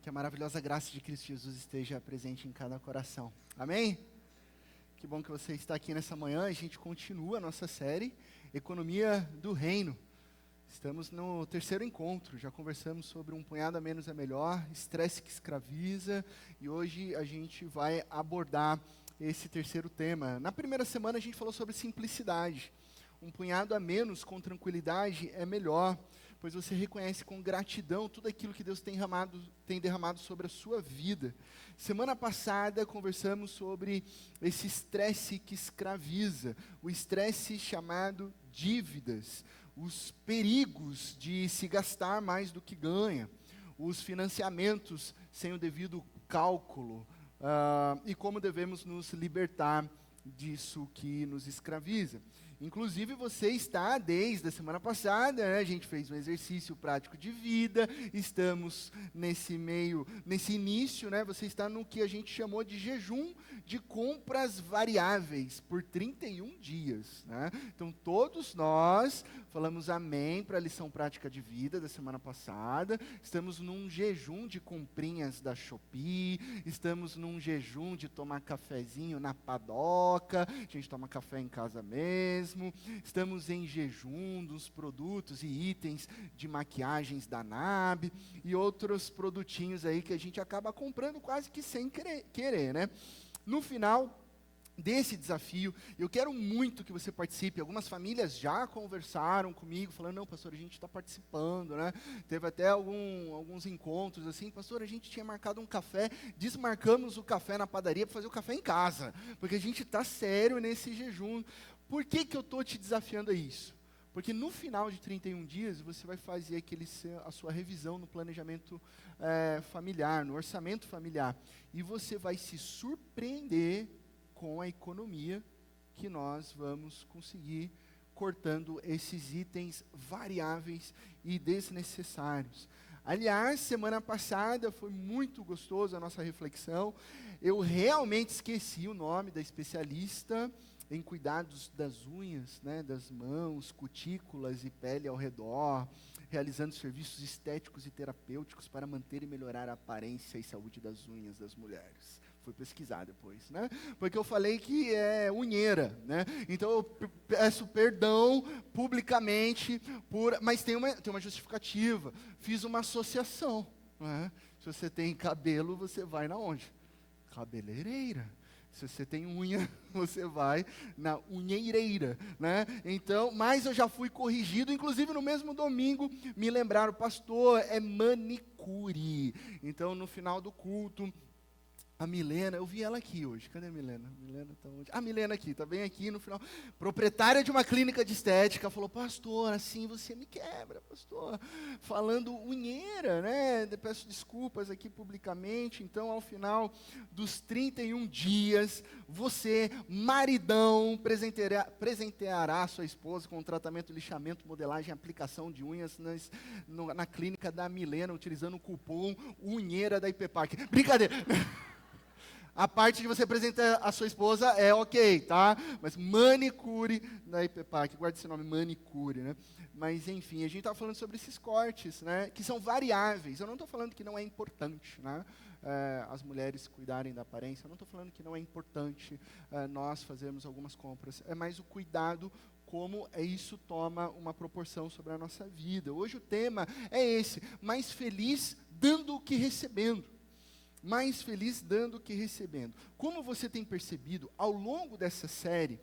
Que a maravilhosa graça de Cristo Jesus esteja presente em cada coração. Amém? Que bom que você está aqui nessa manhã. A gente continua a nossa série Economia do Reino. Estamos no terceiro encontro. Já conversamos sobre um punhado a menos é melhor, estresse que escraviza. E hoje a gente vai abordar esse terceiro tema. Na primeira semana a gente falou sobre simplicidade. Um punhado a menos com tranquilidade é melhor, pois você reconhece com gratidão tudo aquilo que Deus tem derramado sobre a sua vida. Semana passada conversamos sobre esse estresse que escraviza, o estresse chamado dívidas, os perigos de se gastar mais do que ganha, os financiamentos sem o devido cálculo, e como devemos nos libertar disso que nos escraviza. Inclusive você está desde a semana passada, né? A gente fez um exercício prático de vida, estamos nesse início, né? Você está no que a gente chamou de jejum de compras variáveis por 31 dias, né? Então todos nós falamos amém para a lição prática de vida da semana passada, estamos num jejum de comprinhas da Shopee, estamos num jejum de tomar cafezinho na padoca, a gente toma café em casa mesmo. Estamos em jejum dos produtos e itens de maquiagens da NAB e outros produtinhos aí que a gente acaba comprando quase que sem querer, né? No final desse desafio, eu quero muito que você participe. Algumas famílias já conversaram comigo, falando, não, pastor, a gente está participando, né? Teve até alguns encontros assim, pastor, a gente tinha marcado um café, desmarcamos o café na padaria para fazer o café em casa, porque a gente está sério nesse jejum. Por que eu estou te desafiando a isso? Porque no final de 31 dias, você vai fazer a sua revisão no planejamento familiar, no orçamento familiar, e você vai se surpreender com a economia que nós vamos conseguir cortando esses itens variáveis e desnecessários. Aliás, semana passada foi muito gostoso a nossa reflexão. Eu realmente esqueci o nome da especialista em cuidados das unhas, né, das mãos, cutículas e pele ao redor, realizando serviços estéticos e terapêuticos para manter e melhorar a aparência e saúde das unhas das mulheres. Fui pesquisar depois, né? Porque eu falei que é unheira, né? Então eu peço perdão publicamente, mas tem uma justificativa. Fiz uma associação, né? Se você tem cabelo, você vai na onde? Cabeleireira. Se você tem unha, você vai na unheireira, né? Então, mas eu já fui corrigido, inclusive no mesmo domingo, me lembraram, pastor, é manicure. Então, no final do culto, a Milena, eu vi ela aqui hoje. Cadê a Milena? Milena tá onde? A Milena aqui, tá bem aqui no final. Proprietária de uma clínica de estética, falou, pastor, assim você me quebra, pastor. Falando unheira, né? Peço desculpas aqui publicamente. Então, ao final dos 31 dias, você, maridão, presenteará sua esposa com um tratamento de lixamento, modelagem, aplicação de unhas na clínica da Milena, utilizando o cupom unheira da IPPAC. Brincadeira! A parte de você apresentar a sua esposa é ok, tá? Mas manicure da IPPAC, guarde esse nome, manicure, né? Mas enfim, a gente está falando sobre esses cortes, né? Que são variáveis. Eu não estou falando que não é importante, né? As mulheres cuidarem da aparência. Eu não estou falando que não é importante nós fazermos algumas compras. É mais o cuidado, como isso toma uma proporção sobre a nossa vida. Hoje o tema é esse, mais feliz dando que recebendo. Mais feliz dando que recebendo. Como você tem percebido, ao longo dessa série,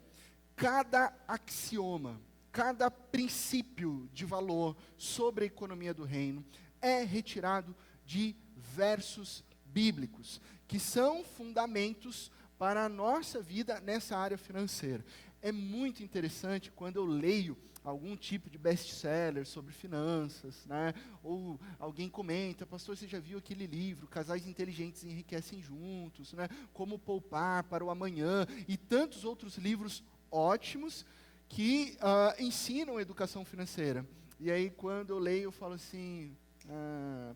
cada axioma, cada princípio de valor sobre a economia do reino é retirado de versos bíblicos, que são fundamentos para a nossa vida nessa área financeira. É muito interessante quando eu leio algum tipo de best-seller sobre finanças, né? Ou alguém comenta, pastor, você já viu aquele livro, Casais Inteligentes Enriquecem Juntos, né? Como Poupar para o Amanhã, e tantos outros livros ótimos que ensinam educação financeira. E aí, quando eu leio, eu falo assim,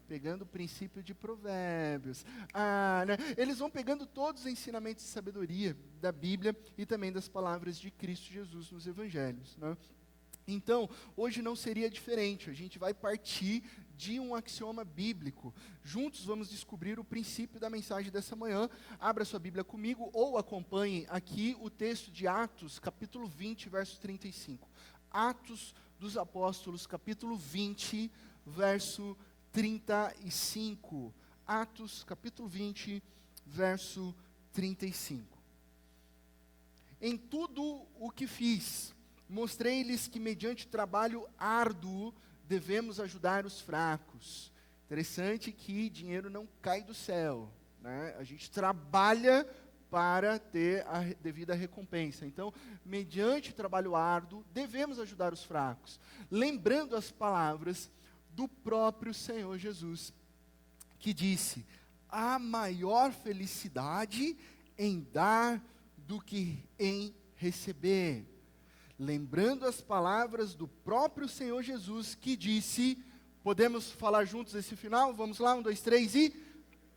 pegando o princípio de Provérbios. Né? Eles vão pegando todos os ensinamentos de sabedoria da Bíblia e também das palavras de Cristo Jesus nos Evangelhos, né? Então, hoje não seria diferente, a gente vai partir de um axioma bíblico. Juntos vamos descobrir o princípio da mensagem dessa manhã. Abra sua Bíblia comigo ou acompanhe aqui o texto de Atos, capítulo 20, verso 35. Atos dos Apóstolos, capítulo 20, verso 35. Atos, capítulo 20, verso 35. Em tudo o que fiz, mostrei-lhes que mediante trabalho árduo devemos ajudar os fracos. Interessante que dinheiro não cai do céu, né? A gente trabalha para ter a devida recompensa. Então, mediante trabalho árduo, devemos ajudar os fracos. Lembrando as palavras do próprio Senhor Jesus, que disse: há maior felicidade em dar do que em receber. Lembrando as palavras do próprio Senhor Jesus, que disse, podemos falar juntos esse final? Vamos lá, 1, 2, 3 e...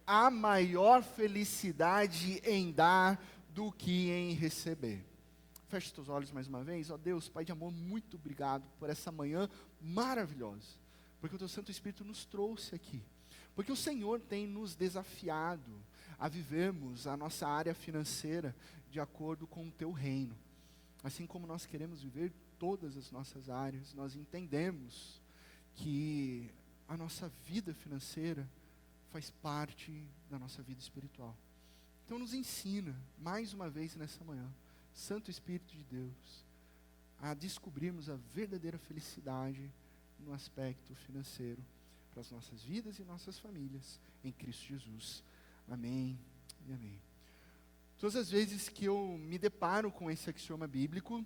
há maior felicidade em dar do que em receber. Feche seus olhos mais uma vez. Ó Deus, Pai de amor, muito obrigado por essa manhã maravilhosa, porque o Teu Santo Espírito nos trouxe aqui, porque o Senhor tem nos desafiado a vivermos a nossa área financeira de acordo com o Teu reino. Assim como nós queremos viver todas as nossas áreas, nós entendemos que a nossa vida financeira faz parte da nossa vida espiritual. Então nos ensina, mais uma vez nessa manhã, Santo Espírito de Deus, a descobrirmos a verdadeira felicidade no aspecto financeiro para as nossas vidas e nossas famílias, em Cristo Jesus. Amém e amém. Todas as vezes que eu me deparo com esse axioma bíblico,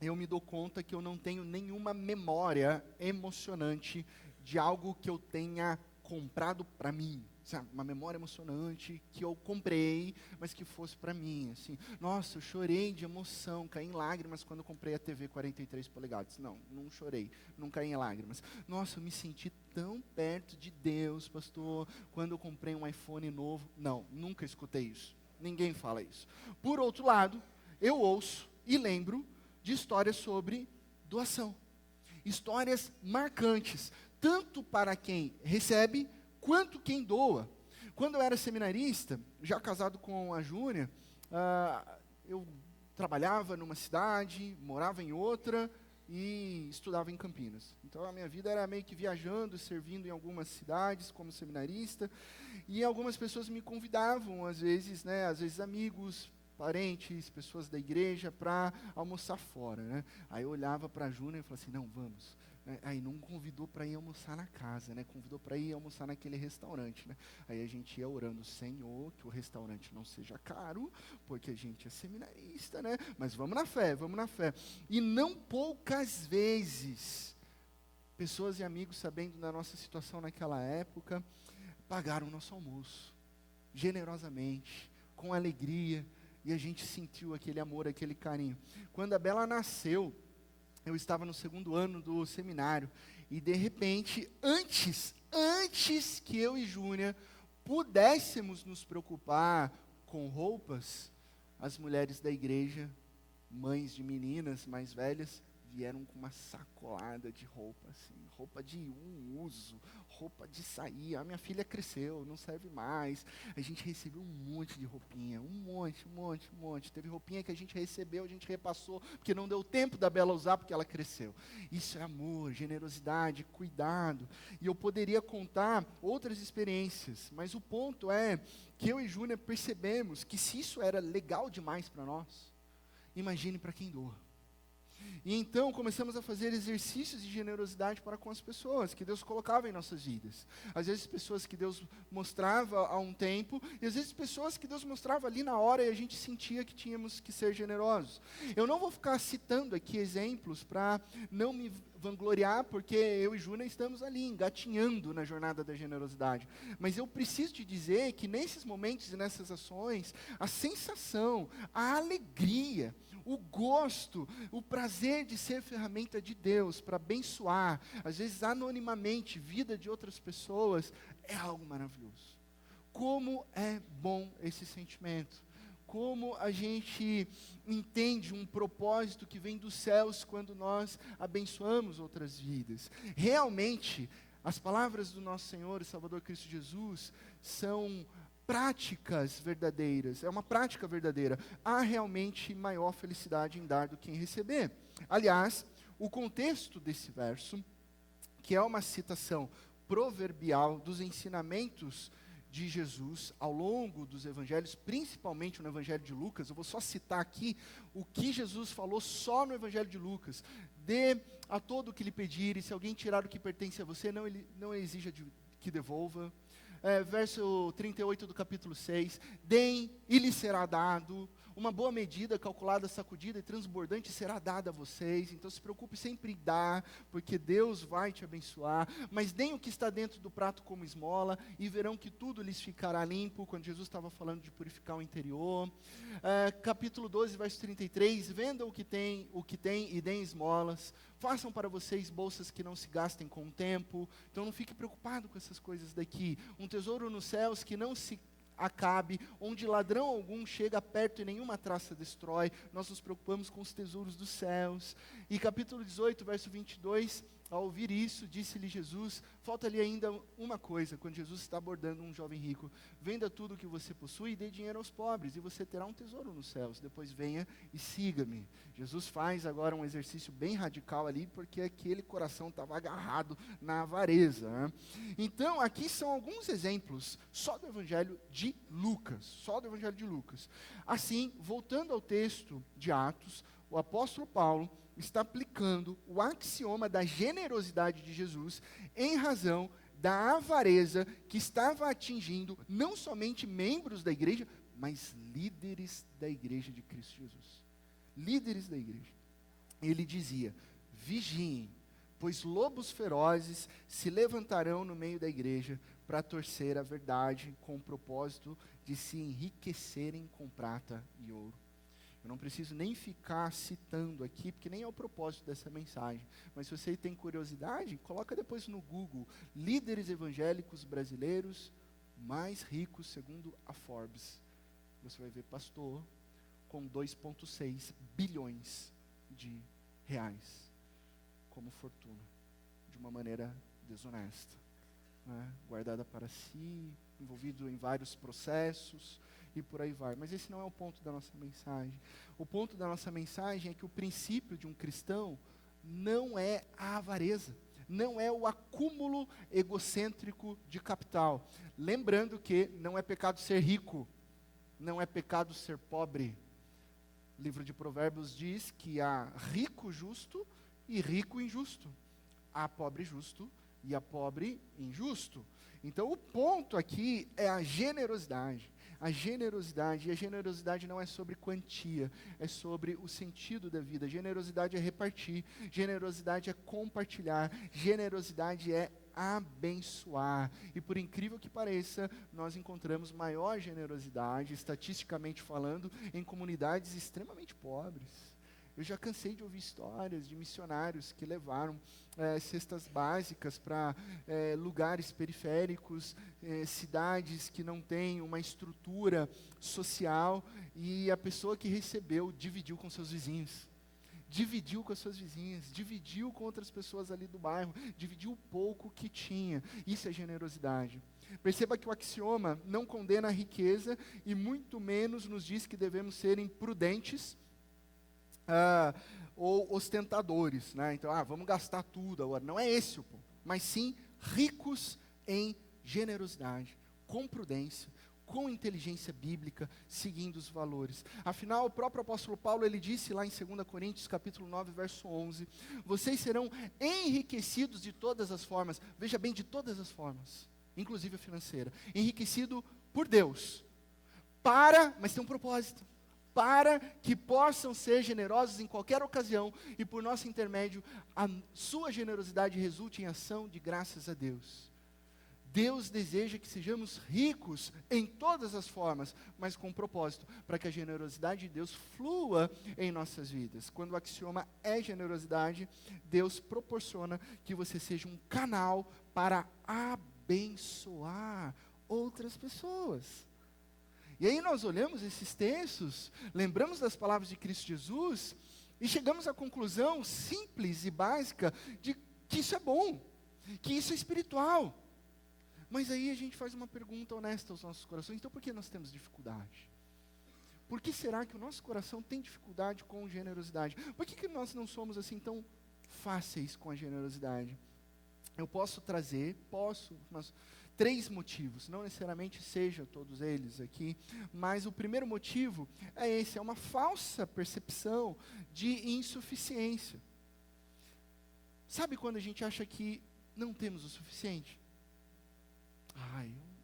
eu me dou conta que eu não tenho nenhuma memória emocionante de algo que eu tenha comprado para mim, sabe? Uma memória emocionante que eu comprei, mas que fosse para mim, assim. Nossa, eu chorei de emoção, caí em lágrimas quando eu comprei a TV 43 polegadas. Não chorei, não caí em lágrimas. Nossa, eu me senti tão perto de Deus, pastor, quando eu comprei um iPhone novo. Não, nunca escutei isso. Ninguém fala isso. Por outro lado, eu ouço e lembro de histórias sobre doação. Histórias marcantes, tanto para quem recebe, quanto quem doa. Quando eu era seminarista, já casado com a Júnia, eu trabalhava numa cidade, morava em outra e estudava em Campinas. Então a minha vida era meio que viajando, servindo em algumas cidades como seminarista, e algumas pessoas me convidavam, às vezes amigos, parentes, pessoas da igreja, para almoçar fora, né? Aí eu olhava para a Júnia e falava assim, não, vamos. Aí não convidou para ir almoçar na casa, né? Convidou para ir almoçar naquele restaurante, né? Aí a gente ia orando, Senhor, que o restaurante não seja caro, porque a gente é seminarista, né? Mas vamos na fé, vamos na fé. E não poucas vezes, pessoas e amigos, sabendo da nossa situação naquela época, pagaram o nosso almoço, generosamente, com alegria, e a gente sentiu aquele amor, aquele carinho. Quando a Bela nasceu, eu estava no 2º ano do seminário, e de repente, antes que eu e Júnia pudéssemos nos preocupar com roupas, as mulheres da igreja, mães de meninas mais velhas, vieram com uma sacolada de roupa, assim, roupa de um uso, roupa de sair. A minha filha cresceu, não serve mais. A gente recebeu um monte de roupinha, um monte. Teve roupinha que a gente recebeu, a gente repassou, porque não deu tempo da Bela usar, porque ela cresceu. Isso é amor, generosidade, cuidado. E eu poderia contar outras experiências, mas o ponto é que eu e Júnia percebemos que se isso era legal demais para nós, imagine para quem doa. E então começamos a fazer exercícios de generosidade para com as pessoas que Deus colocava em nossas vidas. Às vezes pessoas que Deus mostrava há um tempo, e às vezes pessoas que Deus mostrava ali na hora e a gente sentia que tínhamos que ser generosos. Eu não vou ficar citando aqui exemplos para não me vangloriar, porque eu e Júnia estamos ali engatinhando na jornada da generosidade. Mas eu preciso te dizer que nesses momentos e nessas ações, a sensação, a alegria, o gosto, o prazer de ser ferramenta de Deus para abençoar, às vezes anonimamente, vida de outras pessoas, é algo maravilhoso. Como é bom esse sentimento. Como a gente entende um propósito que vem dos céus quando nós abençoamos outras vidas. Realmente, As palavras do nosso Senhor e Salvador Cristo Jesus são práticas verdadeiras, é uma prática verdadeira. Há realmente maior felicidade em dar do que em receber. Aliás, o contexto desse verso, que é uma citação proverbial dos ensinamentos de Jesus ao longo dos evangelhos, principalmente no evangelho de Lucas. Eu vou só citar aqui o que Jesus falou só no evangelho de Lucas: dê a todo o que lhe pedir, e se alguém tirar o que pertence a você, não exija que devolva. Verso 38 do capítulo 6, deem e lhe será dado, uma boa medida, calculada, sacudida e transbordante será dada a vocês. Então se preocupe sempre em dar, porque Deus vai te abençoar. Mas deem o que está dentro do prato como esmola, e verão que tudo lhes ficará limpo, quando Jesus estava falando de purificar o interior. Capítulo 12, verso 33, vendam o que tem e deem esmolas. Façam para vocês bolsas que não se gastem com o tempo. Então não fique preocupado com essas coisas daqui. Um tesouro nos céus que não se acabe, onde ladrão algum chega perto e nenhuma traça destrói. Nós nos preocupamos com os tesouros dos céus. E capítulo 18, verso 22, ao ouvir isso, disse-lhe Jesus, falta-lhe ainda uma coisa, quando Jesus está abordando um jovem rico: venda tudo o que você possui e dê dinheiro aos pobres, e você terá um tesouro nos céus. Depois venha e siga-me. Jesus faz agora um exercício bem radical ali, porque aquele coração estava agarrado na avareza, né? Então, aqui são alguns exemplos, só do Evangelho de Lucas, Assim, voltando ao texto de Atos, o apóstolo Paulo está aplicando o axioma da generosidade de Jesus em razão da avareza que estava atingindo não somente membros da igreja, mas líderes da igreja de Cristo Jesus. Líderes da igreja. Ele dizia: vigiem, pois lobos ferozes se levantarão no meio da igreja para torcer a verdade com o propósito de se enriquecerem com prata e ouro. Eu não preciso nem ficar citando aqui, porque nem é o propósito dessa mensagem. Mas se você tem curiosidade, coloca depois no Google: líderes evangélicos brasileiros mais ricos segundo a Forbes. Você vai ver pastor com 2,6 bilhões de reais como fortuna, de uma maneira desonesta, né? Guardada para si, envolvido em vários processos, e por aí vai. Mas esse não é o ponto da nossa mensagem. O ponto da nossa mensagem é que o princípio de um cristão não é a avareza, não é o acúmulo egocêntrico de capital. Lembrando que não é pecado ser rico, não é pecado ser pobre. O livro de Provérbios diz que há rico justo e rico injusto. Há pobre justo e há pobre injusto. Então o ponto aqui é a generosidade. A generosidade, e a generosidade não é sobre quantia, é sobre o sentido da vida. Generosidade é repartir, generosidade é compartilhar, generosidade é abençoar. E por incrível que pareça, nós encontramos maior generosidade, estatisticamente falando, em comunidades extremamente pobres. Eu já cansei de ouvir histórias de missionários que levaram cestas básicas para lugares periféricos, cidades que não têm uma estrutura social, e a pessoa que recebeu dividiu com seus vizinhos. Dividiu com as suas vizinhas, dividiu com outras pessoas ali do bairro, dividiu o pouco que tinha. Isso é generosidade. Perceba que o axioma não condena a riqueza e muito menos nos diz que devemos ser imprudentes ou ostentadores, né? Então, vamos gastar tudo agora. Não é esse o ponto, mas sim ricos em generosidade, com prudência, com inteligência bíblica, seguindo os valores. Afinal, o próprio apóstolo Paulo, ele disse lá em 2 Coríntios, capítulo 9, verso 11, vocês serão enriquecidos de todas as formas, veja bem, de todas as formas, inclusive a financeira, enriquecido por Deus, mas tem um propósito, para que possam ser generosos em qualquer ocasião, e por nosso intermédio, a sua generosidade resulte em ação de graças a Deus. Deus deseja que sejamos ricos em todas as formas, mas com propósito, para que a generosidade de Deus flua em nossas vidas. Quando o axioma é generosidade, Deus proporciona que você seja um canal para abençoar outras pessoas. E aí nós olhamos esses textos, lembramos das palavras de Cristo Jesus, e chegamos à conclusão simples e básica de que isso é bom. que isso é espiritual. Mas aí a gente faz uma pergunta honesta aos nossos corações: então por que nós temos dificuldade? Por que será que o nosso coração tem dificuldade com generosidade? Por que nós não somos assim tão fáceis com a generosidade? Eu posso trazer, mas 3 motivos, não necessariamente sejam todos eles aqui, mas o primeiro motivo é esse: é uma falsa percepção de insuficiência. Sabe quando a gente acha que não temos o suficiente?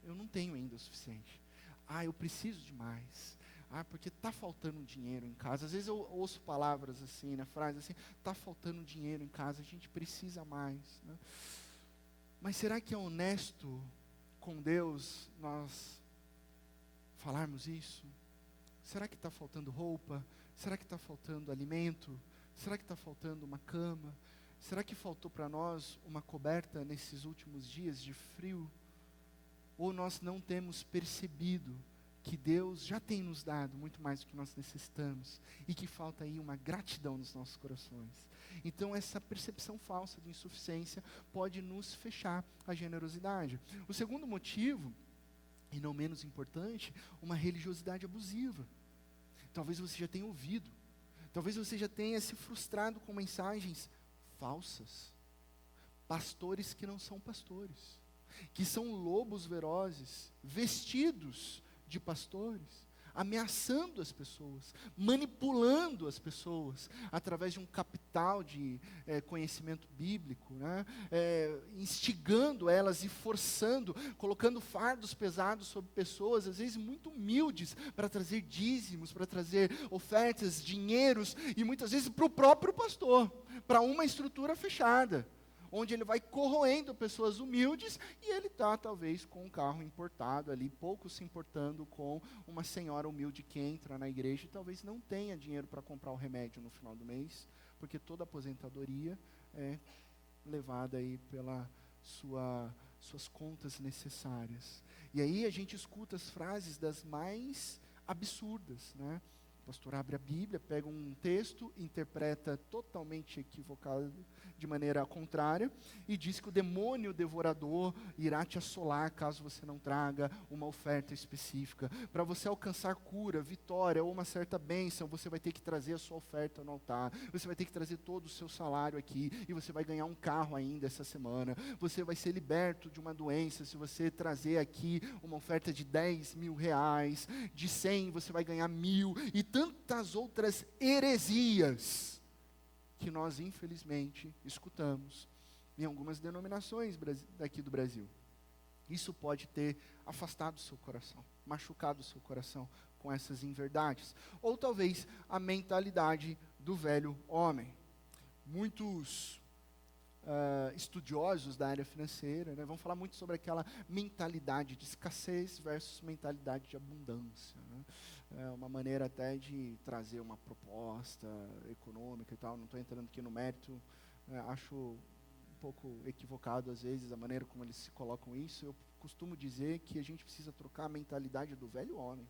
Eu não tenho ainda o suficiente. Eu preciso de mais. Porque está faltando dinheiro em casa. Às vezes eu ouço palavras assim, frases assim: está faltando dinheiro em casa, a gente precisa mais, né? Mas será que é honesto com Deus nós falarmos isso? Será que está faltando roupa? Será que está faltando alimento? Será que está faltando uma cama? Será que faltou para nós uma coberta nesses últimos dias de frio? Ou nós não temos percebido que Deus já tem nos dado muito mais do que nós necessitamos, e que falta aí uma gratidão nos nossos corações? Então essa percepção falsa de insuficiência pode nos fechar a generosidade. O segundo motivo, e não menos importante, uma religiosidade abusiva. Talvez você já tenha ouvido, talvez você já tenha se frustrado com mensagens falsas, pastores que não são pastores, que são lobos velozes, vestidos de pastores, ameaçando as pessoas, manipulando as pessoas, através de um capital de conhecimento bíblico, né? Instigando elas e forçando, colocando fardos pesados sobre pessoas, às vezes muito humildes, para trazer dízimos, para trazer ofertas, dinheiros, e muitas vezes para o próprio pastor, para uma estrutura fechada, onde ele vai corroendo pessoas humildes, e ele está talvez com um carro importado ali, pouco se importando com uma senhora humilde que entra na igreja e talvez não tenha dinheiro para comprar o remédio no final do mês, porque toda a aposentadoria é levada aí pela suas contas necessárias. E aí a gente escuta as frases das mais absurdas, né? O pastor abre a Bíblia, pega um texto, interpreta totalmente equivocado, de maneira contrária, e diz que o demônio devorador irá te assolar caso você não traga uma oferta específica. Para você alcançar cura, vitória ou uma certa bênção, você vai ter que trazer a sua oferta no altar, você vai ter que trazer todo o seu salário aqui, e você vai ganhar um carro ainda essa semana. Você vai ser liberto de uma doença se você trazer aqui uma oferta de 10 mil reais, de 100 você vai ganhar 1.000, e tantas outras heresias que nós infelizmente escutamos em algumas denominações daqui do Brasil. Isso pode ter afastado o seu coração, machucado o seu coração com essas inverdades. Ou talvez a mentalidade do velho homem. Muitos estudiosos da área financeira, né, vão falar muito sobre aquela mentalidade de escassez versus mentalidade de abundância, né? Uma maneira até de trazer uma proposta econômica e tal. Não estou entrando aqui no mérito, acho um pouco equivocado às vezes a maneira como eles se colocam isso. Eu costumo dizer que a gente precisa trocar a mentalidade do velho homem.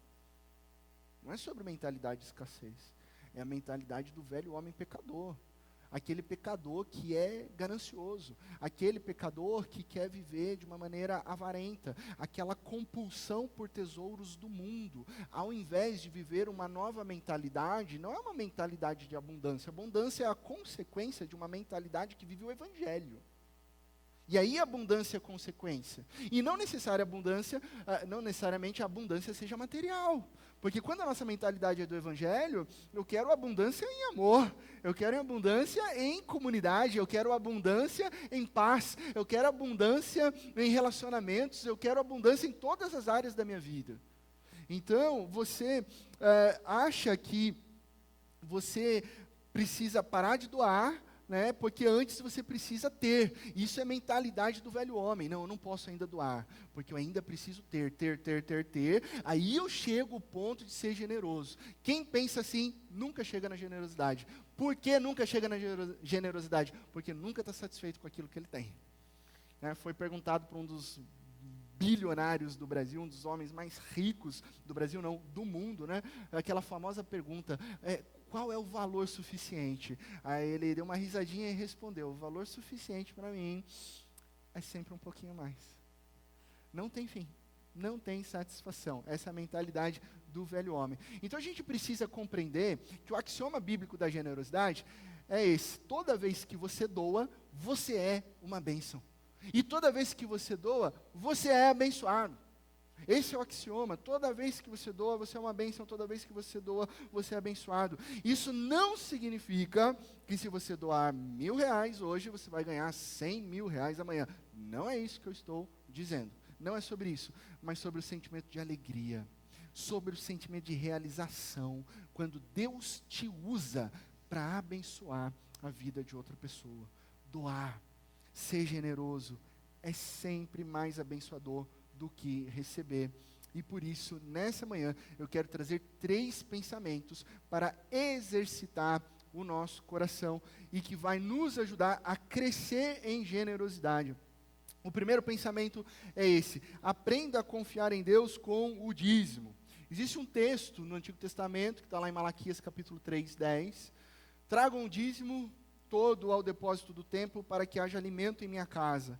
Não é sobre mentalidade de escassez, é a mentalidade do velho homem pecador. Aquele pecador que é ganancioso, aquele pecador que quer viver de uma maneira avarenta, aquela compulsão por tesouros do mundo, ao invés de viver uma nova mentalidade. Não é uma mentalidade de abundância. Abundância é a consequência de uma mentalidade que vive o Evangelho. E aí a abundância é consequência. E não necessariamente a abundância seja material. Porque quando a nossa mentalidade é do Evangelho, eu quero abundância em amor, eu quero abundância em comunidade, eu quero abundância em paz, eu quero abundância em relacionamentos, eu quero abundância em todas as áreas da minha vida. Então, você acha que você precisa parar de doar, né, porque antes você precisa ter. Isso é mentalidade do velho homem. Não, eu não posso ainda doar, porque eu ainda preciso ter. Aí eu chego ao ponto de ser generoso. Quem pensa assim, nunca chega na generosidade. Por que nunca chega na generosidade? Porque nunca está satisfeito com aquilo que ele tem. Foi perguntado para um dos bilionários do Brasil, um dos homens mais ricos do Brasil, não, do mundo, né? Aquela famosa pergunta, qual é o valor suficiente? Aí ele deu uma risadinha e respondeu: o valor suficiente para mim é sempre um pouquinho mais. Não tem fim, não tem satisfação. Essa é a mentalidade do velho homem. Então a gente precisa compreender que o axioma bíblico da generosidade é esse: toda vez que você doa, você é uma bênção. E toda vez que você doa, você é abençoado. Esse é o axioma: toda vez que você doa, você é uma bênção, toda vez que você doa, você é abençoado. Isso não significa que se você doar R$1.000 hoje, você vai ganhar R$100.000 amanhã. Não é isso que eu estou dizendo. Não é sobre isso, mas sobre o sentimento de alegria, sobre o sentimento de realização, quando Deus te usa para abençoar a vida de outra pessoa. Doar, ser generoso, é sempre mais abençoador do que receber. E por isso, nessa manhã, eu quero trazer 3 pensamentos para exercitar o nosso coração e que vai nos ajudar a crescer em generosidade. O primeiro pensamento é esse: aprenda a confiar em Deus com o dízimo. Existe um texto no Antigo Testamento, que está lá em Malaquias capítulo 3, 10. Tragam o dízimo todo ao depósito do templo, para que haja alimento em minha casa.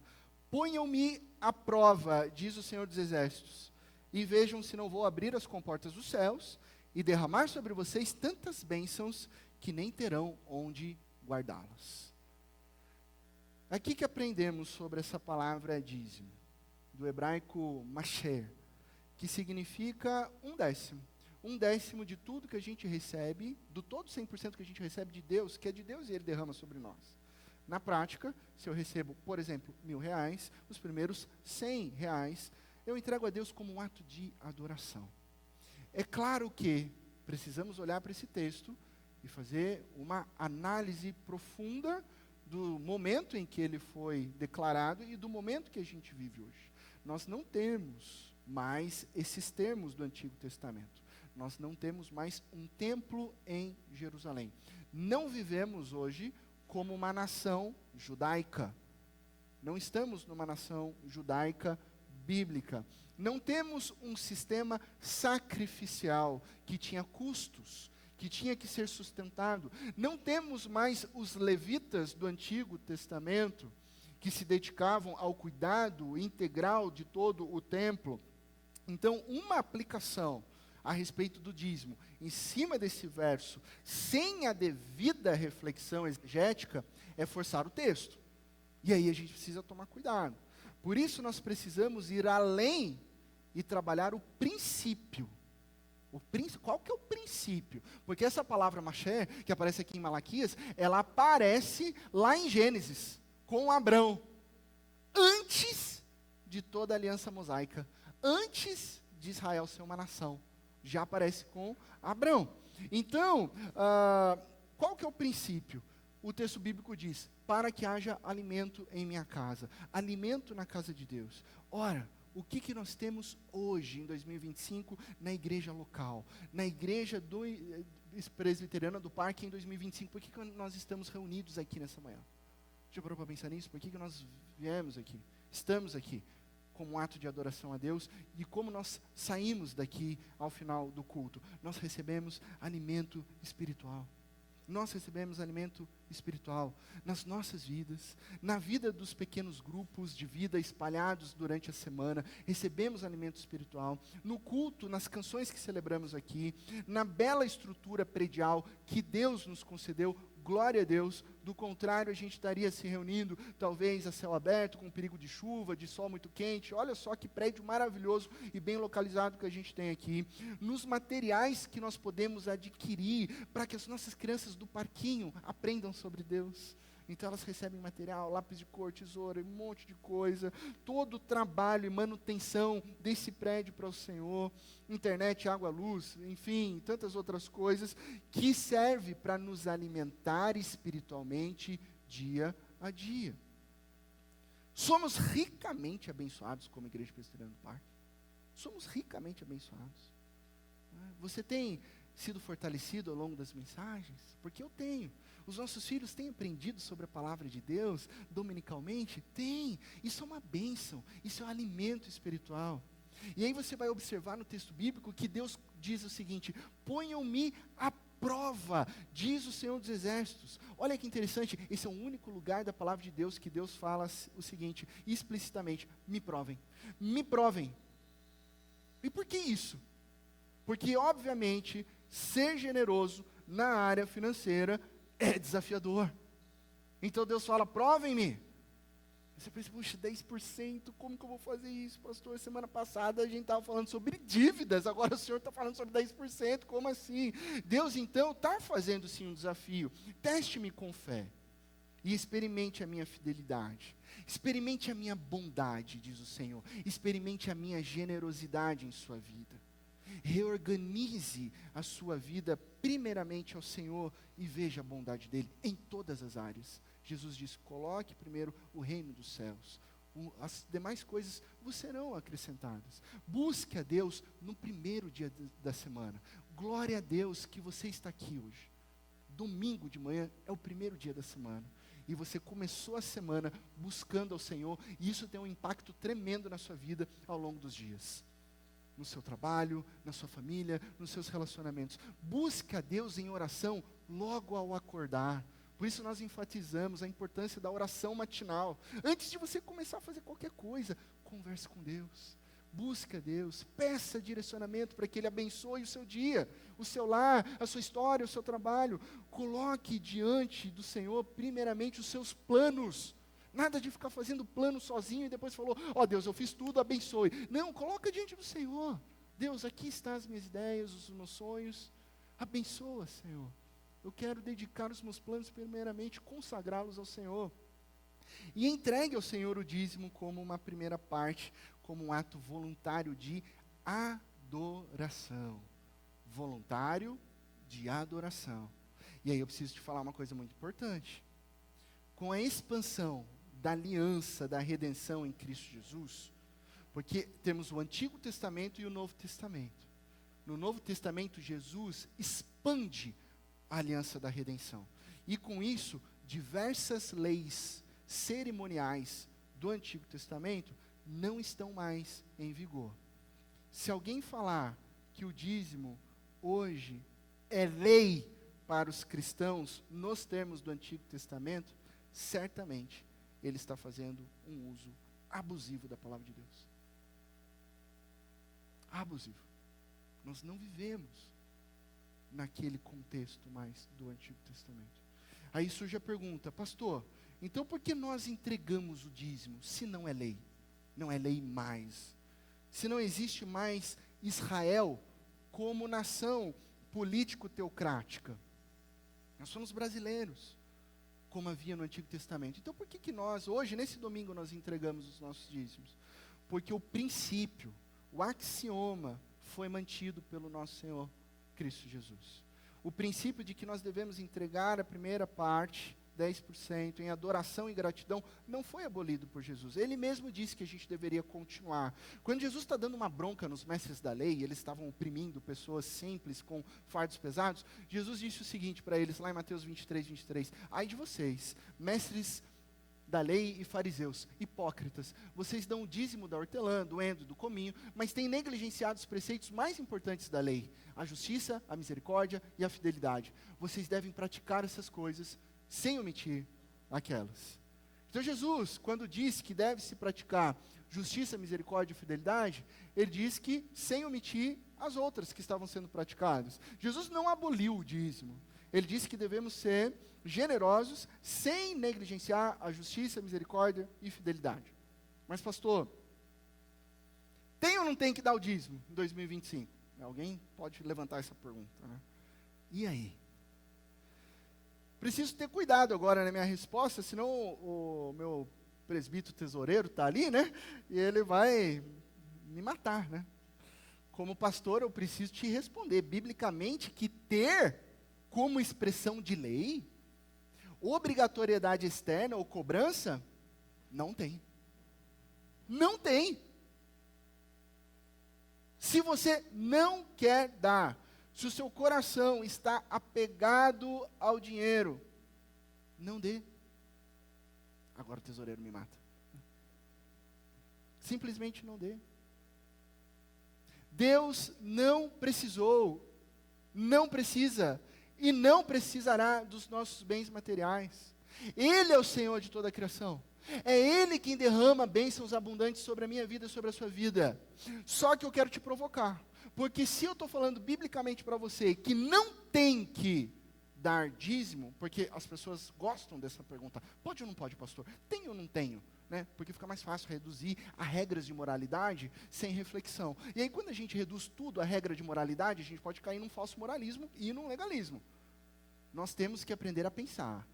Ponham-me à prova, diz o Senhor dos Exércitos, e vejam se não vou abrir as comportas dos céus e derramar sobre vocês tantas bênçãos que nem terão onde guardá-las. Aqui que aprendemos sobre essa palavra dízimo, do hebraico masher, que significa 1/10. 1/10 de tudo que a gente recebe, do todo 100% que a gente recebe de Deus, que é de Deus e Ele derrama sobre nós. Na prática, se eu recebo, por exemplo, R$1.000, os primeiros R$100, eu entrego a Deus como um ato de adoração. É claro que precisamos olhar para esse texto e fazer uma análise profunda do momento em que ele foi declarado e do momento que a gente vive hoje. Nós não temos mais esses termos do Antigo Testamento. Nós não temos mais um templo em Jerusalém. Não vivemos hoje como uma nação judaica. Não estamos numa nação judaica bíblica. Não temos um sistema sacrificial que tinha custos, que tinha que ser sustentado. Não temos mais os levitas do Antigo Testamento, que se dedicavam ao cuidado integral de todo o templo. Então, uma aplicação a respeito do dízimo, em cima desse verso, sem a devida reflexão exegética, é forçar o texto. E aí a gente precisa tomar cuidado. Por isso nós precisamos ir além e trabalhar o princípio. Qual que é o princípio? Porque essa palavra masher, que aparece aqui em Malaquias, ela aparece lá em Gênesis, com Abrão, antes de toda a aliança mosaica, antes de Israel ser uma nação. Já aparece com Abrão. Então, qual que é o princípio? O texto bíblico diz: para que haja alimento em minha casa, alimento na casa de Deus. Ora, o que nós temos hoje, em 2025, na igreja local, na igreja presbiteriana do Parque em 2025? Por que nós estamos reunidos aqui nessa manhã? Já parou para pensar nisso? Por que nós viemos aqui? Estamos aqui como um ato de adoração a Deus. E como nós saímos daqui ao final do culto? Nós recebemos alimento espiritual. Nós recebemos alimento espiritual nas nossas vidas, na vida dos pequenos grupos de vida espalhados durante a semana. Recebemos alimento espiritual no culto, nas canções que celebramos aqui, na bela estrutura predial que Deus nos concedeu. Glória a Deus. Do contrário, a gente estaria se reunindo, talvez a céu aberto, com perigo de chuva, de sol muito quente. Olha só que prédio maravilhoso e bem localizado que a gente tem aqui. Nos materiais que nós podemos adquirir, para que as nossas crianças do parquinho aprendam sobre Deus. Então elas recebem material, lápis de cor, tesoura, um monte de coisa, todo o trabalho e manutenção desse prédio para o Senhor, internet, água, luz, enfim, tantas outras coisas, que serve para nos alimentar espiritualmente dia a dia. Somos ricamente abençoados como Igreja Presbiteriana do Parque. Somos ricamente abençoados. Você tem sido fortalecido ao longo das mensagens? Porque eu tenho. Os nossos filhos têm aprendido sobre a palavra de Deus dominicalmente? Tem. Isso é uma bênção. Isso é um alimento espiritual. E aí você vai observar no texto bíblico que Deus diz o seguinte: ponham-me à prova, diz o Senhor dos Exércitos. Olha que interessante, esse é o único lugar da palavra de Deus que Deus fala o seguinte, explicitamente: me provem, me provem. E por que isso? Porque, obviamente, ser generoso na área financeira é desafiador. Então Deus fala: provem-me. Você pensa: puxa, 10%, como que eu vou fazer isso, pastor? Semana passada a gente estava falando sobre dívidas, agora o senhor está falando sobre 10%, como assim? Deus então está fazendo sim um desafio. Teste-me com fé e experimente a minha fidelidade. Experimente a minha bondade, diz o Senhor. Experimente a minha generosidade em sua vida. Reorganize a sua vida primeiramente ao Senhor e veja a bondade dele em todas as áreas. Jesus disse: coloque primeiro o reino dos céus. As demais coisas vos serão acrescentadas. Busque a Deus no primeiro dia da semana. Glória a Deus que você está aqui hoje. Domingo de manhã é o primeiro dia da semana. E você começou a semana buscando ao Senhor. E isso tem um impacto tremendo na sua vida ao longo dos dias. No seu trabalho, na sua família, nos seus relacionamentos. Busque a Deus em oração logo ao acordar. Por isso nós enfatizamos a importância da oração matinal. Antes de você começar a fazer qualquer coisa, converse com Deus. Busque a Deus, peça direcionamento para que Ele abençoe o seu dia, o seu lar, a sua história, o seu trabalho. Coloque diante do Senhor, primeiramente, os seus planos. Nada de ficar fazendo plano sozinho e depois falou: ó Deus, eu fiz tudo, abençoe. Não, coloca diante do Senhor. Deus, aqui estão as minhas ideias, os meus sonhos. Abençoa, Senhor. Eu quero dedicar os meus planos primeiramente, consagrá-los ao Senhor. E entregue ao Senhor o dízimo como uma primeira parte, como um ato voluntário de adoração. Voluntário de adoração. E aí eu preciso te falar uma coisa muito importante. Com a expansão da aliança, da redenção em Cristo Jesus, porque temos o Antigo Testamento e o Novo Testamento. No Novo Testamento, Jesus expande a aliança da redenção. E com isso, diversas leis cerimoniais do Antigo Testamento não estão mais em vigor. Se alguém falar que o dízimo hoje é lei para os cristãos, nos termos do Antigo Testamento, certamente ele está fazendo um uso abusivo da palavra de Deus. Abusivo. Nós não vivemos naquele contexto mais do Antigo Testamento. Aí surge a pergunta: pastor, então por que nós entregamos o dízimo, se não é lei? Não é lei mais. Se não existe mais Israel como nação político-teocrática. Nós somos brasileiros, como havia no Antigo Testamento. Então por que nós, hoje, nesse domingo, nós entregamos os nossos dízimos? Porque o princípio, o axioma, foi mantido pelo nosso Senhor Cristo Jesus. O princípio de que nós devemos entregar a primeira parte, 10%, em adoração e gratidão, não foi abolido por Jesus. Ele mesmo disse que a gente deveria continuar. Quando Jesus está dando uma bronca nos mestres da lei, eles estavam oprimindo pessoas simples com fardos pesados, Jesus disse o seguinte para eles, lá em Mateus 23, ai de vocês, mestres da lei e fariseus, hipócritas, vocês dão o dízimo da hortelã, do endo, do cominho, mas têm negligenciado os preceitos mais importantes da lei, a justiça, a misericórdia e a fidelidade. Vocês devem praticar essas coisas sem omitir aquelas. Então Jesus, quando disse que deve-se praticar justiça, misericórdia e fidelidade, ele diz que sem omitir as outras que estavam sendo praticadas. Jesus não aboliu o dízimo. Ele disse que devemos ser generosos sem negligenciar a justiça, a misericórdia e fidelidade. Mas pastor, tem ou não tem que dar o dízimo em 2025? Alguém pode levantar essa pergunta, né? E aí? Preciso ter cuidado agora na minha resposta, senão o meu presbítero tesoureiro está ali, né? E ele vai me matar, né? Como pastor, eu preciso te responder biblicamente que ter como expressão de lei, obrigatoriedade externa ou cobrança, não tem. Não tem. Se você não quer dar, se o seu coração está apegado ao dinheiro, não dê. Agora o tesoureiro me mata. Simplesmente não dê. Deus não precisou, não precisa e não precisará dos nossos bens materiais. Ele é o Senhor de toda a criação. É Ele quem derrama bênçãos abundantes sobre a minha vida e sobre a sua vida. Só que eu quero te provocar, porque se eu estou falando biblicamente para você que não tem que dar dízimo, porque as pessoas gostam dessa pergunta, pode ou não pode, pastor? Tenho ou não tenho? Né? Porque fica mais fácil reduzir a regras de moralidade sem reflexão. E aí quando a gente reduz tudo a regra de moralidade, a gente pode cair num falso moralismo e num legalismo. Nós temos que aprender a pensar.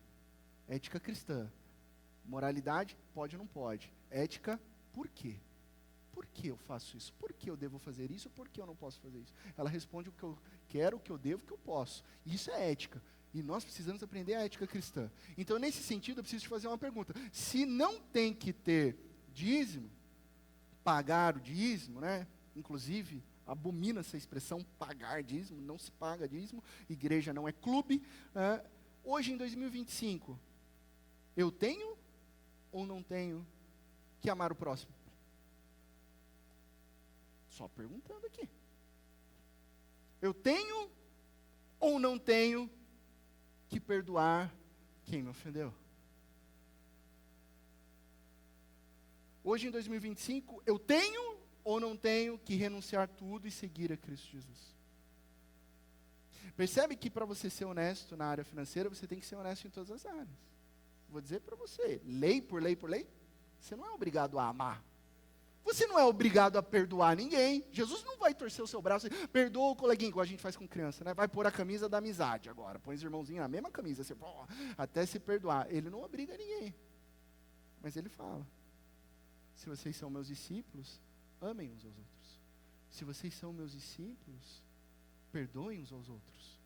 Ética cristã. Moralidade, pode ou não pode. Ética, por quê? Por que eu faço isso? Por que eu devo fazer isso? Por que eu não posso fazer isso? Ela responde o que eu quero, o que eu devo, o que eu posso. Isso é ética. E nós precisamos aprender a ética cristã. Então, nesse sentido, eu preciso te fazer uma pergunta. Se não tem que ter dízimo, pagar o dízimo, né? Inclusive, abomina essa expressão, pagar dízimo, não se paga dízimo, igreja não é clube. Hoje, em 2025, eu tenho ou não tenho que amar o próximo? Só perguntando aqui. Eu tenho ou não tenho que perdoar quem me ofendeu? Hoje em 2025, eu tenho ou não tenho que renunciar tudo e seguir a Cristo Jesus? Percebe que para você ser honesto na área financeira, você tem que ser honesto em todas as áreas. Vou dizer para você, lei por lei por lei, você não é obrigado a amar. Você não é obrigado a perdoar ninguém. Jesus não vai torcer o seu braço e perdoa o coleguinha, igual a gente faz com criança, né? Vai pôr a camisa da amizade agora. Põe os irmãozinhos na mesma camisa, assim, até se perdoar. Ele não obriga ninguém. Mas ele fala, se vocês são meus discípulos, amem uns aos outros. Se vocês são meus discípulos, perdoem uns aos outros.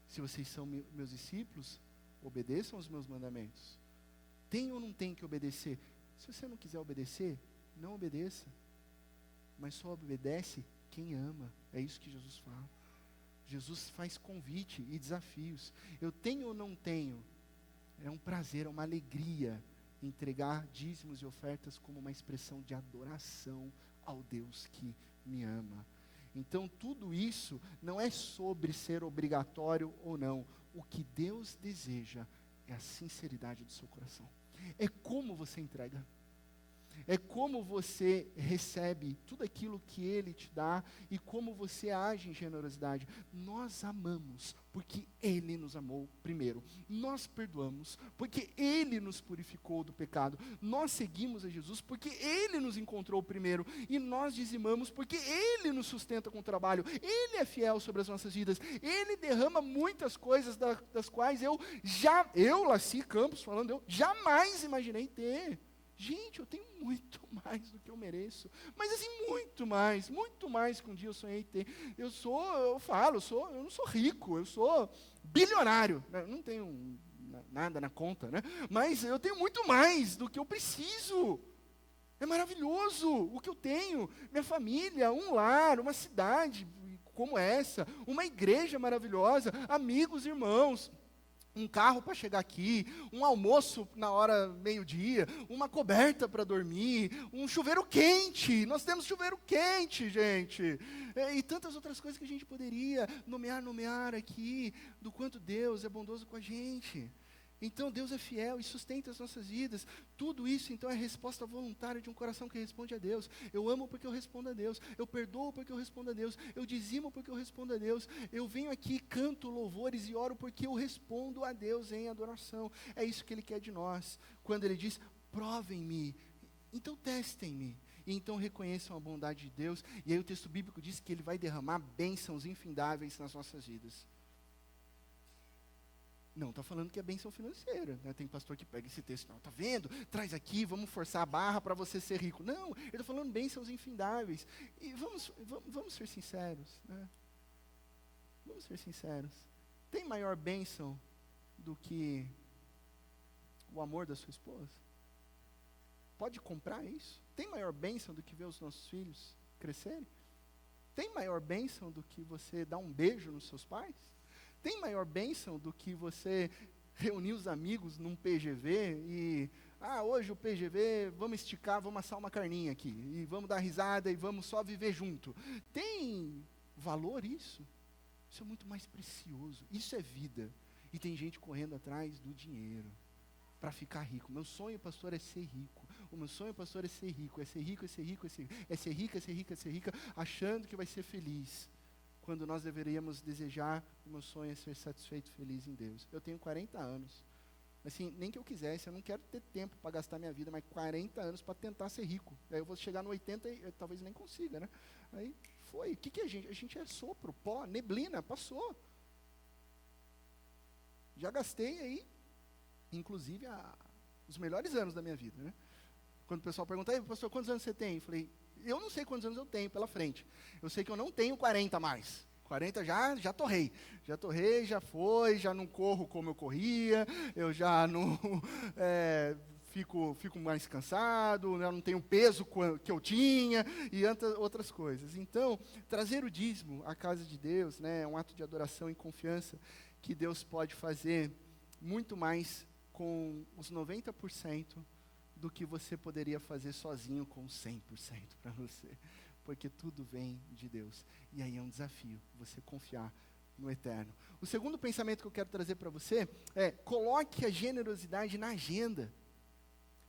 Se vocês são meus discípulos, obedeçam os meus mandamentos. Tem ou não tem que obedecer? Se você não quiser obedecer, não obedeça, mas só obedece quem ama. É isso que Jesus fala. Jesus faz convite e desafios. Eu tenho ou não tenho? É um prazer, é uma alegria entregar dízimos e ofertas como uma expressão de adoração ao Deus que me ama. Então tudo isso não é sobre ser obrigatório ou não. O que Deus deseja é a sinceridade do seu coração. É como você entrega. É como você recebe tudo aquilo que Ele te dá e como você age em generosidade. Nós amamos porque Ele nos amou primeiro. Nós perdoamos porque Ele nos purificou do pecado. Nós seguimos a Jesus porque Ele nos encontrou primeiro. E nós dizimamos porque Ele nos sustenta com o trabalho. Ele é fiel sobre as nossas vidas. Ele derrama muitas coisas das quais eu, Laci Campos, falando, eu jamais imaginei ter. Gente, eu tenho muito mais do que eu mereço. Mas assim, muito mais que um dia eu sonhei ter. Eu não sou rico, eu sou bilionário. Eu não tenho nada na conta, né? Mas eu tenho muito mais do que eu preciso. É maravilhoso o que eu tenho. Minha família, um lar, uma cidade como essa, uma igreja maravilhosa, amigos, irmãos. Um carro para chegar aqui, um almoço na hora meio-dia, uma coberta para dormir, um chuveiro quente. Nós temos chuveiro quente, gente. E tantas outras coisas que a gente poderia nomear aqui, do quanto Deus é bondoso com a gente. Então Deus é fiel e sustenta as nossas vidas. Tudo isso então é resposta voluntária de um coração que responde a Deus. Eu amo porque eu respondo a Deus. Eu perdoo porque eu respondo a Deus. Eu dizimo porque eu respondo a Deus. Eu venho aqui, canto louvores e oro porque eu respondo a Deus em adoração. É isso que Ele quer de nós. Quando Ele diz, provem-me, então testem-me. E então reconheçam a bondade de Deus. E aí o texto bíblico diz que Ele vai derramar bênçãos infindáveis nas nossas vidas. Não, está falando que é bênção financeira, né? Tem pastor que pega esse texto, não, está vendo? Traz aqui, vamos forçar a barra para você ser rico. Não, ele está falando bênçãos infindáveis. E vamos ser sinceros, né? Vamos ser sinceros. Tem maior bênção do que o amor da sua esposa? Pode comprar isso? Tem maior bênção do que ver os nossos filhos crescerem? Tem maior bênção do que você dar um beijo nos seus pais? Tem maior bênção do que você reunir os amigos num PGV e, hoje o PGV, vamos esticar, vamos assar uma carninha aqui, e vamos dar risada e vamos só viver junto. Tem valor isso? Isso é muito mais precioso. Isso é vida. E tem gente correndo atrás do dinheiro para ficar rico. Meu sonho, pastor, é ser rico. O meu sonho, pastor, é ser rico. É ser rico, é ser rico, é ser rico. É ser rica, é ser rica, é ser rica, achando que vai ser feliz. Quando nós deveríamos desejar, o meu sonho é ser satisfeito, feliz em Deus. Eu tenho 40 anos. Assim, nem que eu quisesse, eu não quero ter tempo para gastar minha vida, mas 40 anos para tentar ser rico. Aí eu vou chegar no 80 e eu, talvez nem consiga, né? Aí foi. O que é a gente? A gente é sopro, pó, neblina, passou. Já gastei aí, inclusive, os melhores anos da minha vida, né? Quando o pessoal pergunta, aí, pastor, quantos anos você tem? Eu falei, eu não sei quantos anos eu tenho pela frente. Eu sei que eu não tenho 40 mais. 40 já torrei. Já torrei, já foi, já não corro como eu corria, eu já não fico mais cansado, né, não tenho o peso que eu tinha e outras coisas. Então, trazer o dízimo à casa de Deus, né, é um ato de adoração e confiança que Deus pode fazer muito mais com os 90% do que você poderia fazer sozinho com 100% para você. Porque tudo vem de Deus. E aí é um desafio, você confiar no eterno. O segundo pensamento que eu quero trazer para você é, coloque a generosidade na agenda.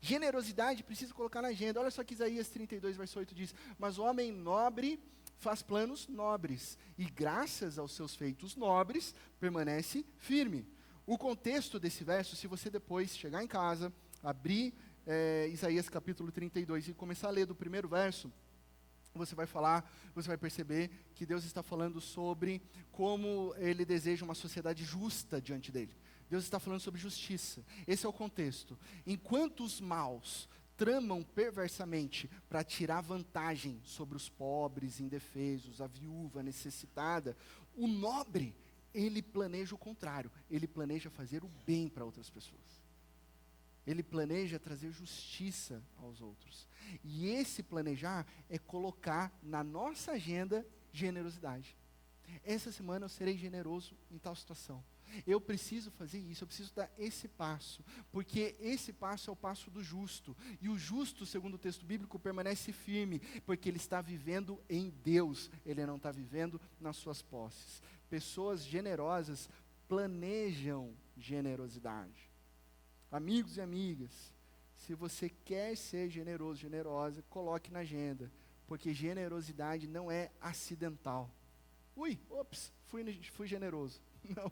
Generosidade precisa colocar na agenda. Olha só que Isaías 32, verso 8 diz, mas o homem nobre faz planos nobres, e graças aos seus feitos nobres, permanece firme. O contexto desse verso, se você depois chegar em casa, abrir Isaías capítulo 32 e começar a ler do primeiro verso, você vai perceber que Deus está falando sobre como Ele deseja uma sociedade justa diante dele. Deus está falando sobre justiça. Esse é o contexto. Enquanto os maus tramam perversamente para tirar vantagem sobre os pobres, indefesos, a viúva necessitada, o nobre, ele planeja o contrário. Ele planeja fazer o bem para outras pessoas. Ele planeja trazer justiça aos outros. E esse planejar é colocar na nossa agenda generosidade. Essa semana eu serei generoso em tal situação. Eu preciso fazer isso, eu preciso dar esse passo, porque esse passo é o passo do justo. E o justo, segundo o texto bíblico, permanece firme, porque ele está vivendo em Deus, ele não está vivendo nas suas posses. Pessoas generosas planejam generosidade. Amigos e amigas, se você quer ser generoso, generosa, coloque na agenda, porque generosidade não é acidental. Fui generoso. Não,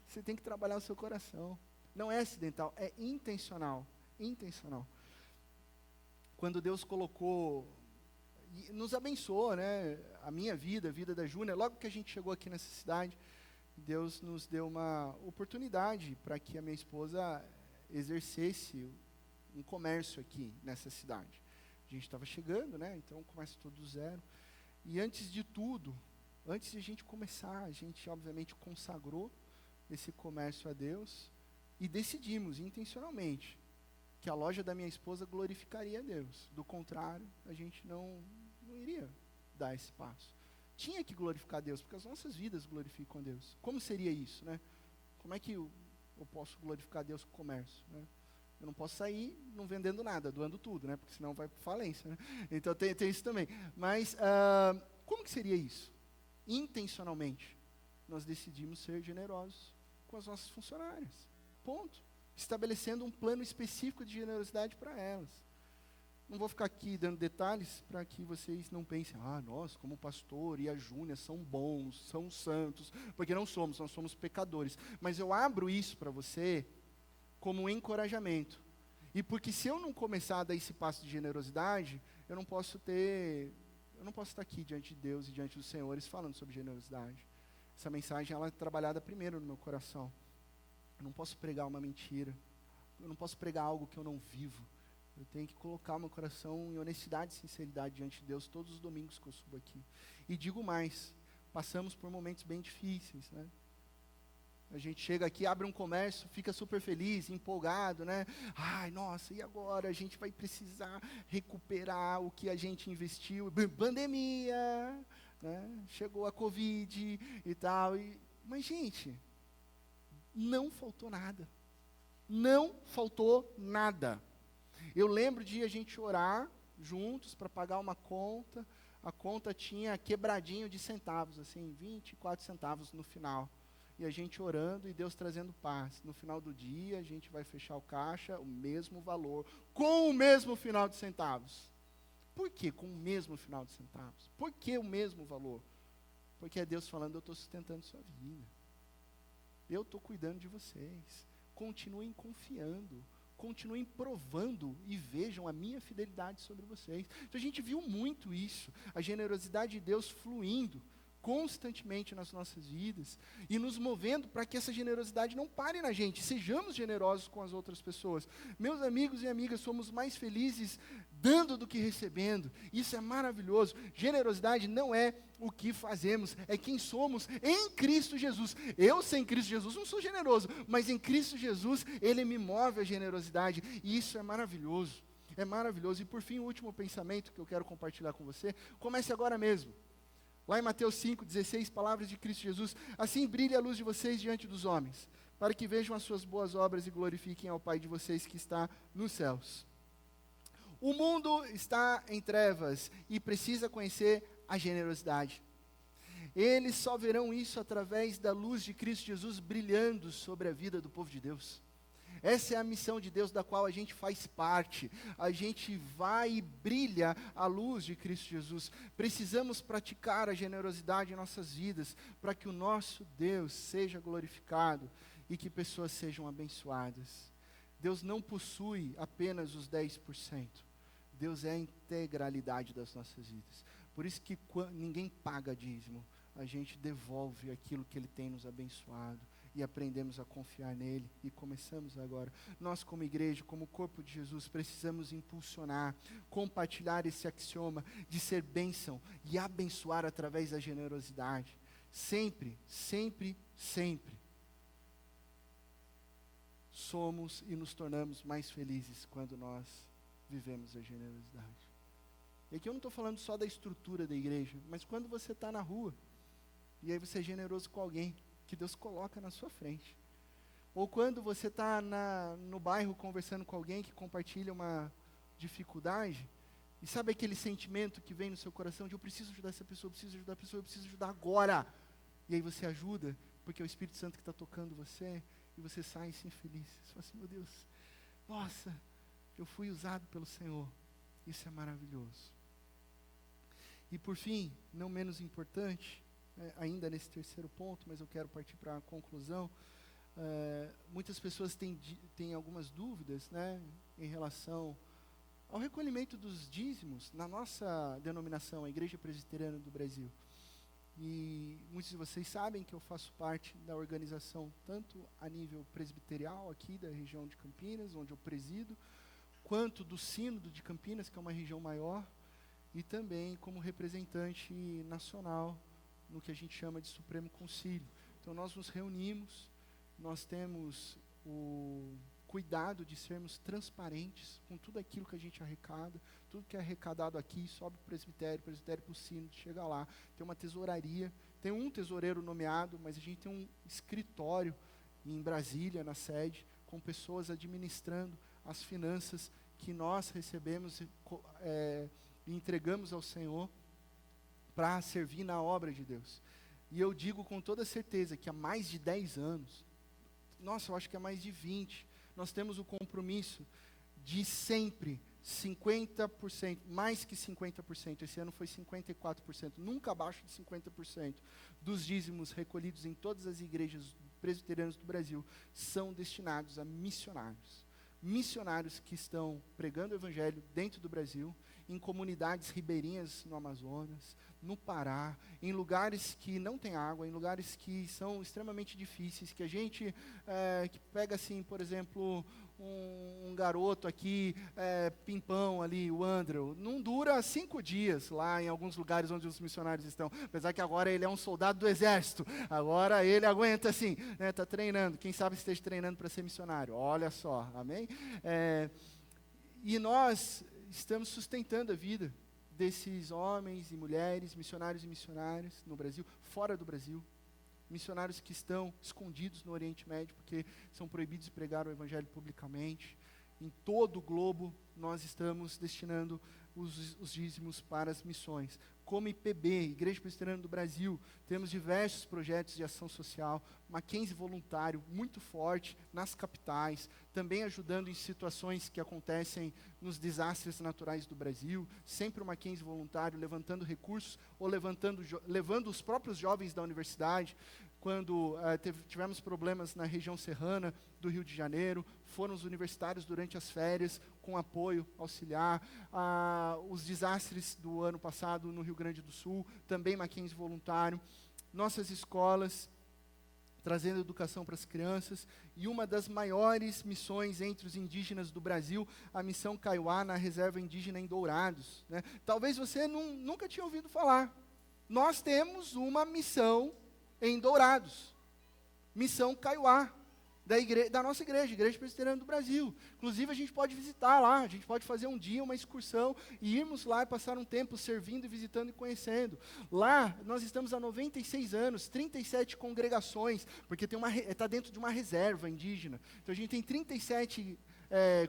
você tem que trabalhar o seu coração. Não é acidental, é intencional. Intencional. Quando Deus colocou, nos abençoou, né, a minha vida, a vida da Júnia, logo que a gente chegou aqui nessa cidade, Deus nos deu uma oportunidade para que a minha esposa exercesse um comércio aqui nessa cidade. A gente estava chegando, né? Então começa tudo do zero. E antes de tudo, antes de a gente começar, a gente obviamente consagrou esse comércio a Deus e decidimos intencionalmente que a loja da minha esposa glorificaria a Deus. Do contrário, a gente não iria dar esse passo. Tinha que glorificar a Deus, porque as nossas vidas glorificam a Deus. Como seria isso, né? Como é que eu posso glorificar a Deus com o comércio, né? Eu não posso sair não vendendo nada, doando tudo, né? Porque senão vai para falência, né? Então tem isso também. Mas como que seria isso? Intencionalmente, nós decidimos ser generosos com as nossas funcionárias. Ponto. Estabelecendo um plano específico de generosidade para elas. Não vou ficar aqui dando detalhes para que vocês não pensem, nós como pastor e a Júnia são bons, são santos, porque não somos, nós somos pecadores. Mas eu abro isso para você como um encorajamento. E porque se eu não começar a dar esse passo de generosidade, eu não posso estar aqui diante de Deus e diante dos senhores falando sobre generosidade. Essa mensagem ela é trabalhada primeiro no meu coração. Eu não posso pregar uma mentira. Eu não posso pregar algo que eu não vivo. Eu tenho que colocar o meu coração em honestidade e sinceridade diante de Deus todos os domingos que eu subo aqui. E digo mais, passamos por momentos bem difíceis, né? A gente chega aqui, abre um comércio, fica super feliz, empolgado, né? Ai, nossa, e agora? A gente vai precisar recuperar o que a gente investiu. Pandemia, né? Chegou a Covid e tal. Mas, gente, não faltou nada. Não faltou nada. Eu lembro de a gente orar juntos para pagar uma conta. a conta tinha quebradinho de centavos, assim, 24 centavos no final. E a gente orando e Deus trazendo paz. No final do dia, a gente vai fechar o caixa, o mesmo valor, com o mesmo final de centavos. Por que com o mesmo final de centavos? Por que o mesmo valor? Porque é Deus falando, eu estou sustentando sua vida. Eu estou cuidando de vocês. Continuem confiando. Continuem provando e vejam a minha fidelidade sobre vocês. Então a gente viu muito isso. A generosidade de Deus fluindo constantemente nas nossas vidas e nos movendo para que essa generosidade não pare na gente, sejamos generosos com as outras pessoas. Meus amigos e amigas, somos mais felizes dando do que recebendo, isso é maravilhoso. Generosidade não é o que fazemos, é quem somos em Cristo Jesus. Eu sem Cristo Jesus não sou generoso, mas em Cristo Jesus Ele me move a generosidade e isso é maravilhoso, é maravilhoso. E por fim, o último pensamento que eu quero compartilhar com você, comece agora mesmo. Lá em Mateus 5,16, palavras de Cristo Jesus, assim brilhe a luz de vocês diante dos homens, para que vejam as suas boas obras e glorifiquem ao Pai de vocês que está nos céus. O mundo está em trevas e precisa conhecer a generosidade. Eles só verão isso através da luz de Cristo Jesus brilhando sobre a vida do povo de Deus. Essa é a missão de Deus da qual a gente faz parte. A gente vai e brilha a luz de Cristo Jesus. Precisamos praticar a generosidade em nossas vidas para que o nosso Deus seja glorificado e que pessoas sejam abençoadas. Deus não possui apenas os 10%. Deus é a integralidade das nossas vidas. Por isso que ninguém paga dízimo. A gente devolve aquilo que Ele tem nos abençoado. E aprendemos a confiar nele, e começamos agora. Nós como igreja, como corpo de Jesus, precisamos impulsionar, compartilhar esse axioma de ser bênção e abençoar através da generosidade. Sempre, sempre, sempre somos e nos tornamos mais felizes quando nós vivemos a generosidade. E aqui eu não estou falando só da estrutura da igreja, mas quando você está na rua, e aí você é generoso com alguém, que Deus coloca na sua frente. Ou quando você está no bairro conversando com alguém que compartilha uma dificuldade, e sabe aquele sentimento que vem no seu coração de eu preciso ajudar essa pessoa, eu preciso ajudar a pessoa, eu preciso ajudar agora. E aí você ajuda, porque é o Espírito Santo que está tocando você, e você sai assim feliz. Você fala assim, meu Deus, nossa, eu fui usado pelo Senhor. Isso é maravilhoso. E por fim, não menos importante, ainda nesse terceiro ponto, mas eu quero partir para a conclusão. Muitas pessoas têm algumas dúvidas, né, em relação ao recolhimento dos dízimos na nossa denominação, a Igreja Presbiteriana do Brasil. E muitos de vocês sabem que eu faço parte da organização, tanto a nível presbiterial aqui da região de Campinas, onde eu presido, quanto do Sínodo de Campinas, que é uma região maior, e também como representante nacional no que a gente chama de Supremo Concílio. Então nós nos reunimos, nós temos o cuidado de sermos transparentes com tudo aquilo que a gente arrecada, tudo que é arrecadado aqui sobe para o presbitério para o sínodo, chega lá, tem uma tesouraria, tem um tesoureiro nomeado, mas a gente tem um escritório em Brasília, na sede, com pessoas administrando as finanças que nós recebemos e entregamos ao Senhor, para servir na obra de Deus. E eu digo com toda certeza que há mais de 10 anos, nossa, eu acho que há mais de 20, nós temos o compromisso de sempre 50%, mais que 50%, esse ano foi 54%, nunca abaixo de 50% dos dízimos recolhidos em todas as igrejas presbiterianas do Brasil são destinados a missionários. Missionários que estão pregando o evangelho dentro do Brasil, em comunidades ribeirinhas no Amazonas, no Pará, em lugares que não tem água, em lugares que são extremamente difíceis, que a gente que pega assim, por exemplo, um garoto aqui, Pimpão ali, o Andrew, não dura 5 dias lá em alguns lugares onde os missionários estão, apesar que agora ele é um soldado do exército, agora ele aguenta assim, está treinando, quem sabe esteja treinando para ser missionário, olha só, amém? E nós estamos sustentando a vida desses homens e mulheres, missionários e missionárias no Brasil, fora do Brasil, missionários que estão escondidos no Oriente Médio, porque são proibidos de pregar o Evangelho publicamente. Em todo o globo, nós estamos destinando os dízimos para as missões. Como IPB, Igreja Presbiteriana do Brasil, temos diversos projetos de ação social, Mackenzie voluntário muito forte nas capitais, também ajudando em situações que acontecem nos desastres naturais do Brasil, sempre o Mackenzie voluntário levantando recursos ou levando os próprios jovens da universidade. Quando tivemos problemas na região serrana do Rio de Janeiro, foram os universitários durante as férias, com apoio auxiliar. Os desastres do ano passado no Rio Grande do Sul, também Mackenzie voluntário. Nossas escolas, trazendo educação para as crianças. E uma das maiores missões entre os indígenas do Brasil, a missão Kaiowá, na reserva indígena em Dourados, né? Talvez você nunca tinha ouvido falar. Nós temos uma missão em Dourados, missão Kaiowá, da nossa igreja, Igreja Presbiteriana do Brasil. Inclusive, a gente pode visitar lá, a gente pode fazer um dia, uma excursão, e irmos lá e passar um tempo servindo, e visitando e conhecendo. Lá, nós estamos há 96 anos, 37 congregações, porque está dentro de uma reserva indígena. Então, a gente tem 37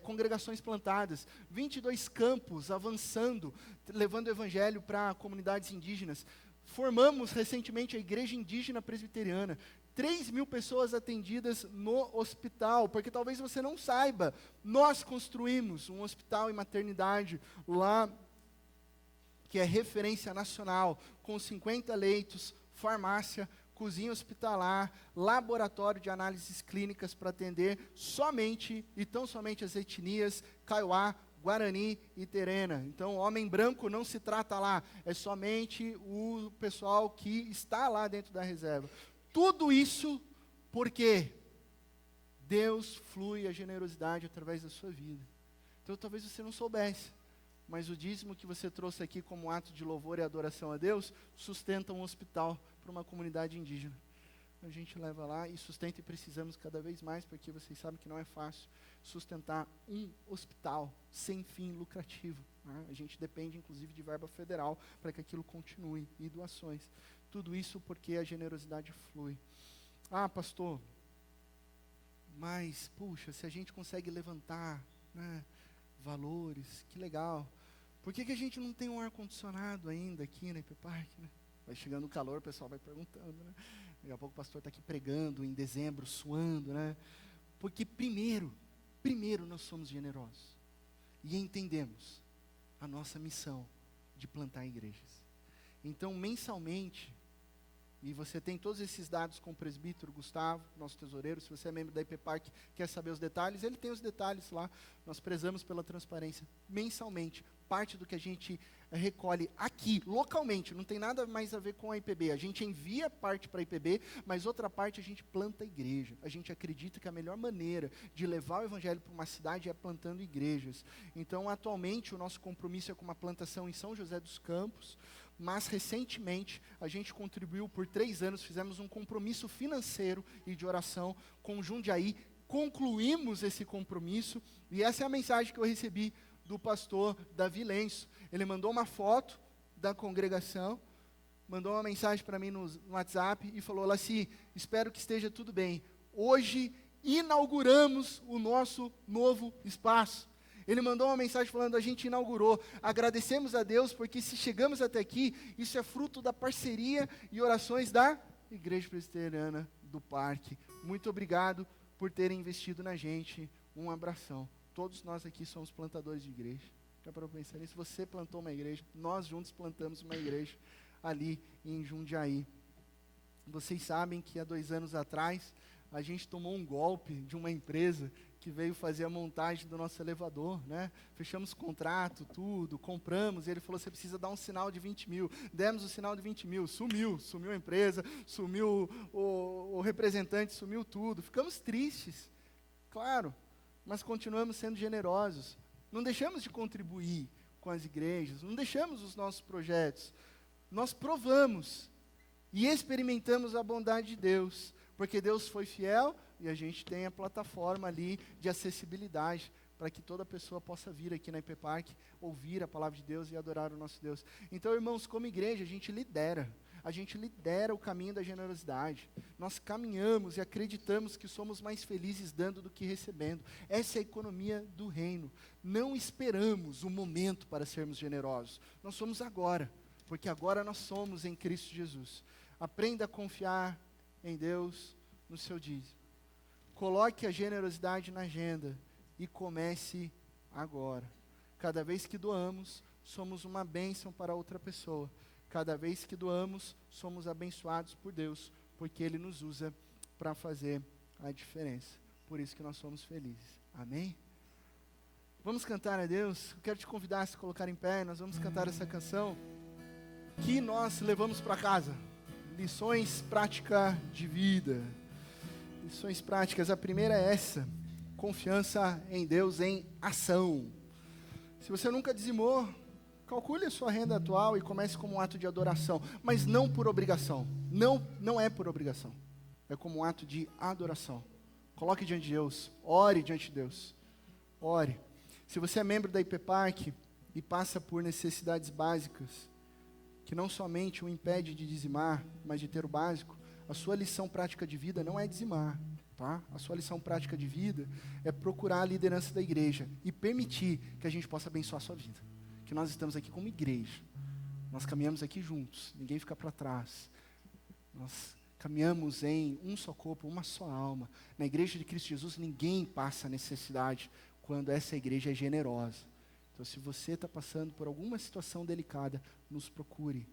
congregações plantadas, 22 campos avançando, levando o evangelho para comunidades indígenas. Formamos recentemente a Igreja Indígena Presbiteriana, 3.000 pessoas atendidas no hospital, porque talvez você não saiba, nós construímos um hospital e maternidade lá, que é referência nacional, com 50 leitos, farmácia, cozinha hospitalar, laboratório de análises clínicas para atender somente, e tão somente as etnias Kaiowá, Guarani e Terena. Então, homem branco não se trata lá, é somente o pessoal que está lá dentro da reserva. Tudo isso porque Deus flui a generosidade através da sua vida. Então, talvez você não soubesse, mas o dízimo que você trouxe aqui como ato de louvor e adoração a Deus, sustenta um hospital para uma comunidade indígena. A gente leva lá e sustenta, e precisamos cada vez mais, porque vocês sabem que não é fácil sustentar um hospital sem fim lucrativo, né? A gente depende, inclusive, de verba federal para que aquilo continue, e doações. Tudo isso porque a generosidade flui. Pastor, mas, puxa, se a gente consegue levantar, né, valores, que legal. Por que a gente não tem um ar-condicionado ainda aqui na IP Park, né? Vai chegando o calor, o pessoal vai perguntando, né? Daqui a pouco o pastor está aqui pregando em dezembro, suando, né? Porque primeiro nós somos generosos e entendemos a nossa missão de plantar igrejas. Então, mensalmente, e você tem todos esses dados com o presbítero Gustavo, nosso tesoureiro. Se você é membro da IP Park, quer saber os detalhes, ele tem os detalhes lá. Nós prezamos pela transparência. Mensalmente, parte do que a gente recolhe aqui, localmente, não tem nada mais a ver com a IPB. A gente envia parte para a IPB, mas outra parte a gente planta a igreja. A gente acredita que a melhor maneira de levar o evangelho para uma cidade é plantando igrejas. Então, atualmente, o nosso compromisso é com uma plantação em São José dos Campos, mas recentemente a gente contribuiu por 3 anos, fizemos um compromisso financeiro e de oração com Jundiaí, concluímos esse compromisso, e essa é a mensagem que eu recebi do pastor Davi Lenço. Ele mandou uma foto da congregação, mandou uma mensagem para mim no WhatsApp e falou: Laci, espero que esteja tudo bem. Hoje inauguramos o nosso novo espaço. Ele mandou uma mensagem falando: a gente inaugurou, agradecemos a Deus, porque se chegamos até aqui, isso é fruto da parceria e orações da Igreja Presbiteriana do Parque. Muito obrigado por terem investido na gente. Um abração. Todos nós aqui somos plantadores de igreja. Já para pensar nisso, você plantou uma igreja, nós juntos plantamos uma igreja ali em Jundiaí. Vocês sabem que há 2 anos atrás, a gente tomou um golpe de uma empresa que veio fazer a montagem do nosso elevador, né? Fechamos contrato, tudo, compramos, e ele falou: você precisa dar um sinal de 20 mil. Demos o sinal de 20 mil, sumiu a empresa, sumiu o representante, sumiu tudo. Ficamos tristes, claro, mas continuamos sendo generosos. Não deixamos de contribuir com as igrejas, não deixamos os nossos projetos. Nós provamos e experimentamos a bondade de Deus, porque Deus foi fiel e a gente tem a plataforma ali de acessibilidade para que toda pessoa possa vir aqui na IP Park, ouvir a palavra de Deus e adorar o nosso Deus. Então, irmãos, como igreja, a gente lidera. A gente lidera o caminho da generosidade. Nós caminhamos e acreditamos que somos mais felizes dando do que recebendo. Essa é a economia do reino. Não esperamos o momento para sermos generosos. Nós somos agora, porque agora nós somos em Cristo Jesus. Aprenda a confiar em Deus no seu dízimo. Coloque a generosidade na agenda e comece agora. Cada vez que doamos, somos uma bênção para outra pessoa. Cada vez que doamos, somos abençoados por Deus, porque Ele nos usa para fazer a diferença. Por isso que nós somos felizes. Amém? Vamos cantar a Deus? Eu quero te convidar a se colocar em pé. Nós vamos cantar essa canção que nós levamos para casa. Lições práticas de vida. Lições práticas. A primeira é essa: confiança em Deus em ação. Se você nunca dizimou, calcule a sua renda atual e comece como um ato de adoração, mas não por obrigação. Não é por obrigação. É como um ato de adoração. Coloque diante de Deus. Ore diante de Deus. Ore. Se você é membro da IPPark e passa por necessidades básicas, que não somente o impede de dizimar, mas de ter o básico, a sua lição prática de vida não é dizimar, tá? A sua lição prática de vida é procurar a liderança da igreja e permitir que a gente possa abençoar a sua vida. Que nós estamos aqui como igreja. Nós caminhamos aqui juntos, ninguém fica para trás. Nós caminhamos em um só corpo, uma só alma. Na igreja de Cristo Jesus, ninguém passa necessidade quando essa igreja é generosa. Então, se você está passando por alguma situação delicada, nos procure.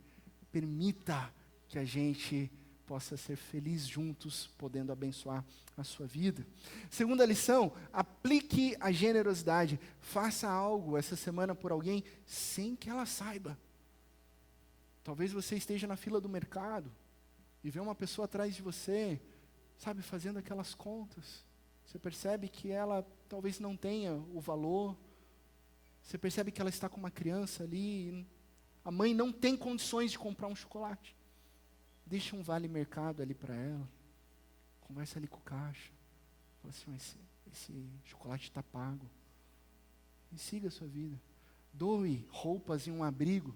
Permita que a gente possa ser feliz juntos, podendo abençoar a sua vida. Segunda lição: aplique a generosidade. Faça algo essa semana por alguém sem que ela saiba. Talvez você esteja na fila do mercado e vê uma pessoa atrás de você, sabe, fazendo aquelas contas. Você percebe que ela talvez não tenha o valor. Você percebe que ela está com uma criança ali. A mãe não tem condições de comprar um chocolate. Deixa um vale mercado ali para ela. Conversa ali com o caixa. Fala assim: esse chocolate está pago. E siga a sua vida. Doe roupas e um abrigo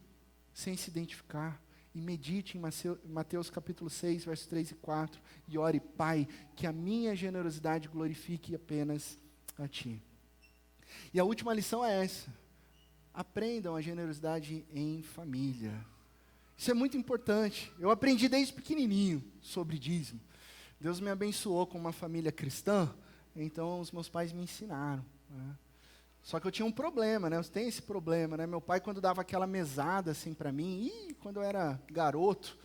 sem se identificar. E medite em Mateus capítulo 6, versos 3 e 4. E ore: Pai, que a minha generosidade glorifique apenas a Ti. E a última lição é essa: aprendam a generosidade em família. Isso é muito importante. Eu aprendi desde pequenininho sobre dízimo. Deus me abençoou com uma família cristã, então os meus pais me ensinaram, né? Só que eu tinha um problema, né? Eu tenho esse problema, né? Meu pai, quando dava aquela mesada assim para mim, quando eu era garoto,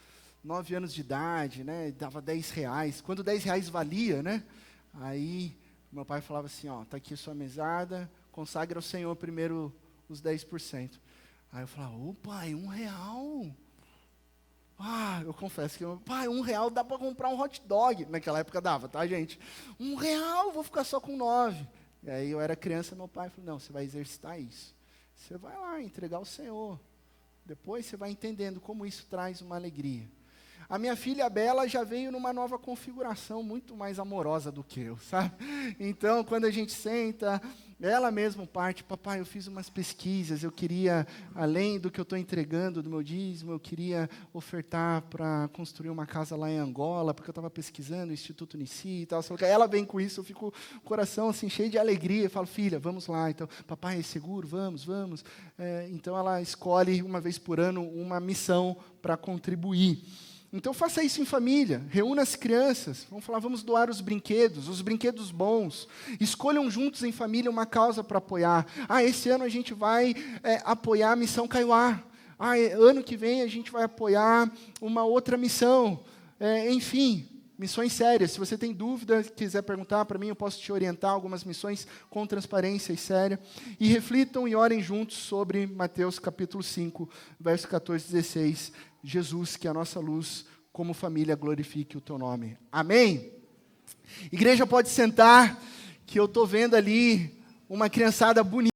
9 anos de idade, né? Dava R$10. Quando R$10 valia, né? Aí meu pai falava assim: ó, tá aqui a sua mesada, consagra ao Senhor primeiro os 10%. Aí eu falava: ô pai, R$1? Eu confesso que, pai, R$1 dá para comprar um hot dog. Naquela época dava, tá, gente? R$1, vou ficar só com 9. E aí eu era criança, meu pai falou: não, você vai exercitar isso. Você vai lá entregar ao Senhor. Depois você vai entendendo como isso traz uma alegria. A minha filha Bela já veio numa nova configuração, muito mais amorosa do que eu, sabe? Então, quando a gente senta, ela mesma parte: papai, eu fiz umas pesquisas, eu queria, além do que eu estou entregando do meu dízimo, eu queria ofertar para construir uma casa lá em Angola, porque eu estava pesquisando o Instituto Nici e tal. Ela vem com isso, eu fico com o coração assim, cheio de alegria. Eu falo: filha, vamos lá. Então, papai, é seguro? Vamos. Então, ela escolhe, uma vez por ano, uma missão para contribuir. Então faça isso em família, reúna as crianças, vamos doar os brinquedos bons, escolham juntos em família uma causa para apoiar. Esse ano a gente vai apoiar a missão Kaiowá. Ano que vem a gente vai apoiar uma outra missão. Enfim, missões sérias. Se você tem dúvida, quiser perguntar para mim, eu posso te orientar algumas missões com transparência e séria. E reflitam e orem juntos sobre Mateus capítulo 5, verso 14 e 16. Jesus, que a nossa luz, como família, glorifique o teu nome. Amém? Igreja, pode sentar, que eu estou vendo ali uma criançada bonita.